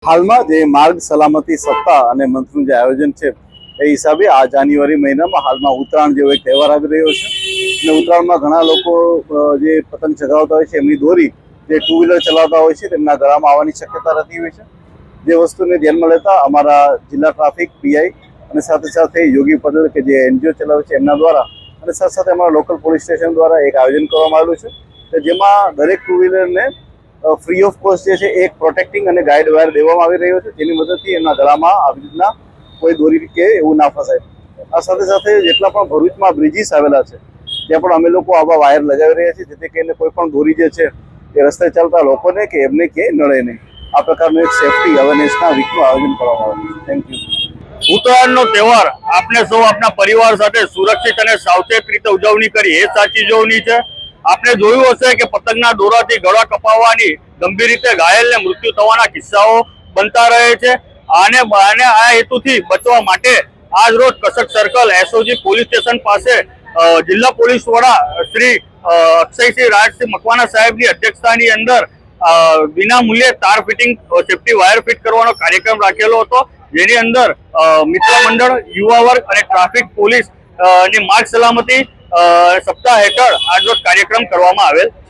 હાલમાં જે માર્ગ સલામતી સપ્તાહ અને મંથનું જે આયોજન છે એ હિસાબે આ જાન્યુઆરી મહિનામાં હાલમાં ઉત્તરાયણ જેવો એક તહેવાર આવી રહ્યો છે અને ઉત્તરાયણમાં ઘણા લોકો જે પતંગ ચગાવતા હોય છે એમની દોરી જે ટુ વ્હીલર ચલાવતા હોય છે તેમના ગળામાં આવવાની શક્યતા રહેતી હોય છે। જે વસ્તુને ધ્યાનમાં લેતા અમારા જિલ્લા ટ્રાફિક પીઆઈ અને સાથે સાથે યોગી પટેલ કે જે એનજીઓ ચલાવે છે એમના દ્વારા અને સાથે સાથે અમારા લોકલ પોલીસ સ્ટેશન દ્વારા એક આયોજન કરવામાં આવેલું છે જેમાં દરેક ટુ વ્હીલરને ફ્રી ઓફ કોસ્ટ જે છે એક પ્રોટેક્ટિંગ અને ગાઈડ વાયર દેવામાં આવી રહ્યો છે જેની મદદથી એમના ગળામાં આવી રીતના કોઈ દોરી કે એવું ના ફસાય। આ સાથે સાથે જેટલા પણ ભરૂચમાં બ્રિજીસ આવેલા છે ત્યાં પણ અમે લોકો આવા વાયર લગાવી રહ્યા છીએ જેથી કરીને કોઈ પણ દોરી જે છે એ રસ્તે ચાલતા લોકોને કે એમને ક્યાંય નડે નહીં। આ પ્રકારનું એક સેફટી અવેરનેસના વીકનું આયોજન કરવામાં આવ્યું છે। Thank you. ઉત્તરાયણનો તહેવાર આપણે સૌ આપણા પરિવાર સાથે સુરક્ષિત અને સાવચેત રીતે ઉજવણી કરી એ સાચી ઉજવણી છે। આપણે જોયું હશે કે પતંગના દોરાથી ગળા કપાવવાની ગંભીર રીતે ઘાયલને મૃત્યુ થવાના કિસ્સાઓ બનતા રહે છે અને આ હેતુથી બચવા માટે આજ રોજ કસક સર્કલ એસઓજી પોલીસ સ્ટેશન પાસે જિલ્લા પોલીસ વડા શ્રી અક્ષયસિંહ રાજસિંહ મકવાણા સાહેબની અધ્યક્ષતાની અંદર વિના મૂલ્યે તાર ફિટિંગ સેફટી વાયર ફિટ કરવાનો કાર્યક્રમ રાખેલો હતો જેની અંદર મિત્ર મંડળ યુવા વર્ગ અને ટ્રાફિક પોલીસ ની માર્ગ સલામતી સપ્તાહ હેઠળ આજ રોજ કાર્યક્રમ કરવામાં આવેલ છે।